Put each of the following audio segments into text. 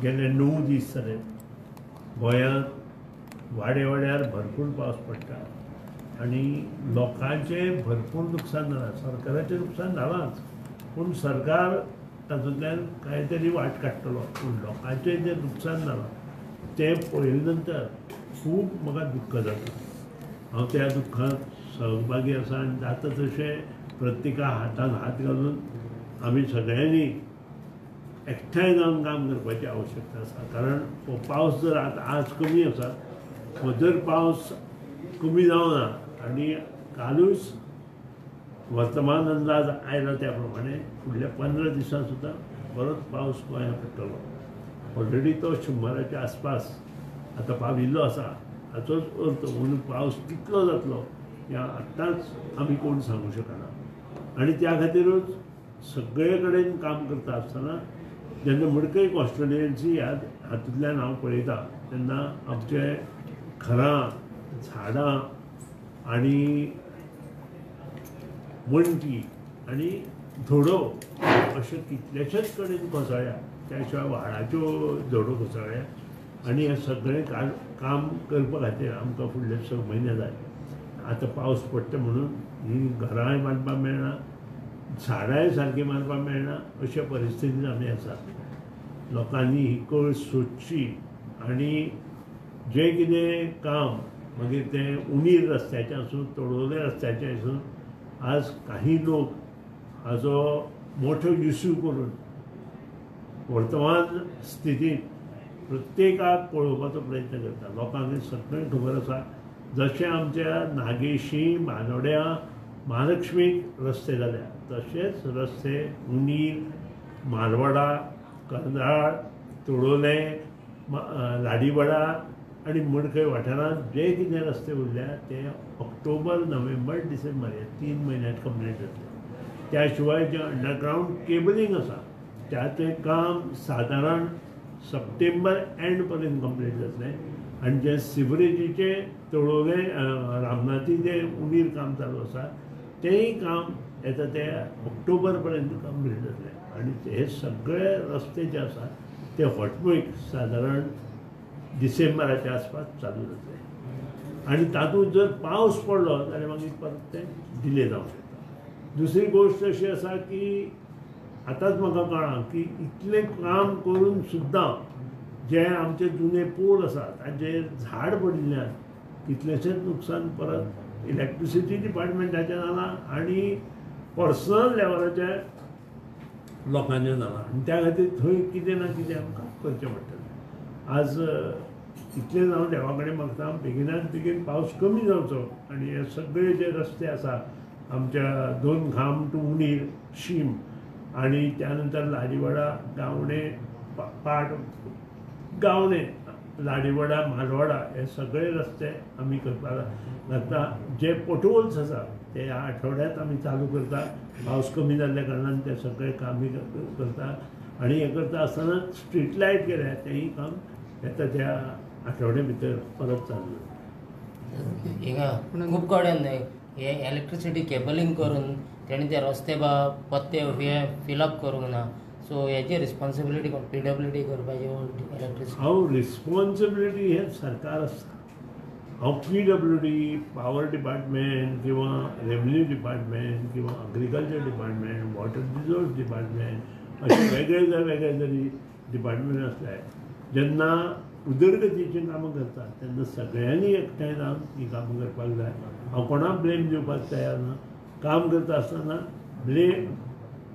गेले 9 दीस जाले गोंयांत वाड्यार भरपूर पावस पडटा आनी लोकांचें भरपूर नुकसान जालां. सरकाराचें नुकसान जालांच, पूण सरकार तातूंतल्यान कांय तरी वाट काडटलो. पूण लोकांचें जें नुकसान जालां तें पळयले नंतर खूब म्हाका दुख्ख जाता. हांव त्या दुख्खांत सहभागी आसा आनी जाता तशें प्रत्येका हातान हात घालून आमी सगळ्यांनी एकठांय जावन काम करपाची आवश्यकता आसा. कारण हो पावस जर आज कमी आसा, हो जर पावस कमी जावना आनी कालूच वर्तमान अंदाज आयला त्या प्रमाणे फुडल्या 15 दिसां सुद्दां परत पावस गोंयांत पडटलो. ऑलरेडी तो 100च्या आसपास आतां पाविल्लो आसा. हाचोच अर्थ म्हणून पावस कितलो जातलो हें आतांच आमी कोण सांगूं शकना. आनी त्या खातीरूच सगळे कडेन काम करता आसतना जेन्ना मडकय कॉन्स्टिट्युएन्सी हातूंतल्यान हांव पळयता तेन्ना आमचे घरां, झाडां आनी वणटी आनी धोडो अशे कितलेशेच कडेन कोसळ्ळ्या. त्या शिवाय व्हाळाच्यो झोडो कोसळ्ळ्या आनी हें सगळें काम करपा खातीर आमकां फुडले 6 म्हयने जाय. आतां पावस पडटा म्हणून हीं घरांय बांदपाक मेळना, झाडांय सारकीं मारपाक मेळना, अशे परिस्थितींत आमी आसा. लोकांनी ही कळ सोदची आनी जें कितें काम मागीर तें उणीर रस्त्याचें आसूं, तोडवले रस्त्याचें आसूं, आज काही लोक हाजो मोठो इश्यू करून वर्तमान स्थितींत प्रत्येकाक पळोवपाचो प्रयत्न करता. लोकांक सगळें खबर आसा जशें आमच्या नागेशी, बांदोड्या, महालक्ष्मीक रस्ते जाल्या तशेंच रस्ते उणीर, मारवाडा, कंत्राळ, तोडोले, लाडीवाडा आनी मडकय वाठारांत जे कितें रस्ते उरल्या ते ऑक्टोबर, नोव्हेंबर, डिसेंबर ह्या 3 म्हयन्यांत कंप्लीट जातले. त्या शिवाय जें अंडरग्रावंड केबलींग आसा त्याचें काम सादारण सप्टेंबर एंड पर्यंत कंप्लीट जातलें. आनी जें सिवरेजीचें तोडोले रामनाथी जें उणीर काम चालू आसा तेंय काम येता ते ऑक्टोबर पर्यंत कंप्लीट जातलें. आनी हे सगळे रस्ते जे आसा ते होटपळीक सादारण डिसेंबराच्या आसपास चालू जातले. आनी तातूंत जर पावस पडलो जाल्यार मागीर परत तें डिले जावंक शकता. दुसरी गोश्ट अशी आसा की आतांच म्हाका कळ्ळां की इतलें काम करून सुद्दां जे आमचे जुने पोल आसा तांचेर झाड पडिल्ल्यान कितलेशेच नुकसान परत इलेक्ट्रिसिटी डिपार्टमेंटाचें जालां आनी पर्सनल लेवलाच्या लोकांचें जालां. आनी त्या खातीर थंय कितें ना कितें आमकां करचें पडटलें. आज इतलें हांव देवा कडेन मागता बेगिनात बेगीन पावस कमी जावचो आनी हे सगळे जे रस्ते आसा आमच्या 2 खाम टू उणीर, शीम आनी त्या नंतर लाडीवाडा, गावणे, पाट, गावणे, लाडीवाडा, मालवाडा हे सगळे रस्ते आमी करपाक लागता. जे पोटहोल्स आसा ते ह्या आठवड्यांत आमी चालू करता. पावस कमी जाल्ल्या कारणान ते सगळे काम करता. आनी हें करता आसतना स्ट्रीट लायट केल्या तेंय काम येता त्या आठवड्या भितर परत चालू जाता. हिंगा खूब कडेन हे इलेक्ट्रिसिटी केबलिंग करून तेणी ते रस्ते पत्ते हे फिलअप करूंक ना. सो हेची रिस्पॉन्सिबिलिटी PWD करपाची इलेक्ट्रिसिटी. हांव रिस्पॉन्सिबिलिटी हे सरकार आसता. हांव PWD, पावर डिपार्टमेंट किंवा रेवन्यू डिपार्टमेंट किंवा agriculture department, water resource department अशे वेगळे जरी डिपार्टमेंट आसले जेन्ना उदरगतीचीं कामां करता तेन्ना सगळ्यांनी एकठांय जावन हीं कामां करपाक जाय. हांव कोणाक ब्लेम दिवपाक तयार ना. काम करता आसतना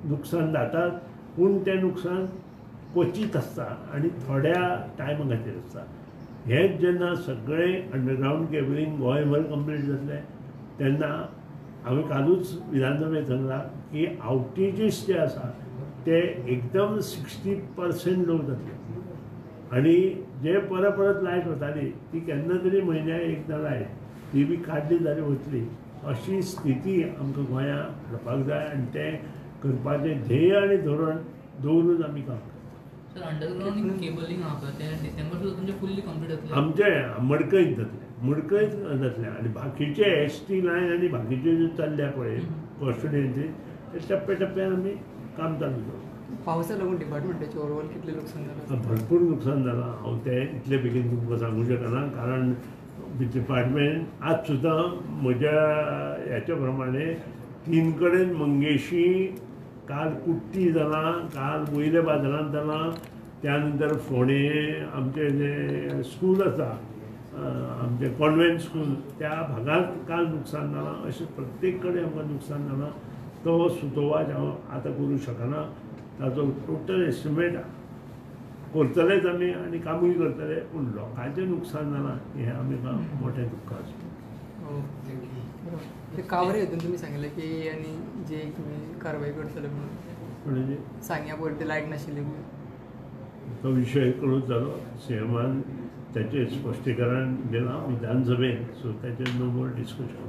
नुकसान जातात पूण तें नुकसान क्वचीत आसता आनी थोड्या टायमा खातीर आसता. हेंच जेन्ना सगळें अंडरग्रावंड केबलिंग गोंयभर कंप्लीट जातलें तेन्ना हांवें कालूच विधानसभेंत सांगलां की आवटेजीस जे आसा ते एकदम 60% लोक जातले. आनी जे परत लायट वताली ती केन्ना तरी म्हयन्याक एकदां लायट ती बी काडली जाल्यार वतली. अशी स्थिती आमकां गोंयांत हाडपाक जाय आनी तें करपाचें ध्येय आनी धोरण दवरून आमी काम करता. सर अंडरग्राउंड केबलिंग आहा तें डिसेंबर सुद्दां तुमचें फुल्ली कंप्लीट जातलें? आमचें मडकयत जातलें आनी बाकीचे ST लायन आनी बाकीचे ज्यो चल्ल्या पळय कॉन्स्टिट्युएन्सी ते टप्प्या टप्प्यान आमी काम चालू करता. पावसा लागून डिपार्टमेंटाचे ओवरऑल कितले नुकसान जालां? भरपूर नुकसान जालां. हांव तें इतले बेगीन तुमकां सांगूंक शकना, कारण डिपार्टमेंट आज सुद्दां म्हज्या ह्याच्या प्रमाणे 3 कडेन मंगेशी, काल कुट्टी जालां, काल वयल्या बाजारांत जालां, त्या नंतर फोंडें आमचें जें स्कूल आसा, आमचें कॉन्वेंट स्कूल, त्या भागांत काल नुकसान जालां. अशें प्रत्येक कडेन आमकां नुकसान जालां. तो सुतोवाच हांव आतां करूंक शकना. ताचो टोटल एस्टिमेट करतलेच आमी आनी कामूय करतले, पूण लोकांचें नुकसान जालां हें आमकां मोठें दुख्खाचें. ते कावरे हितून तुमी सांगिल्लें की आनी जे तुमी कारवाय करतले म्हणून, म्हणजे सांग्या पयलीं लायट नाशिल्ली म्हणून. तो विशय क्लोज जालो. सीएमान त्याचेर स्पश्टीकरण दिलां विधानसभेन, सो त्याचेर नो मोर डिस्कशन.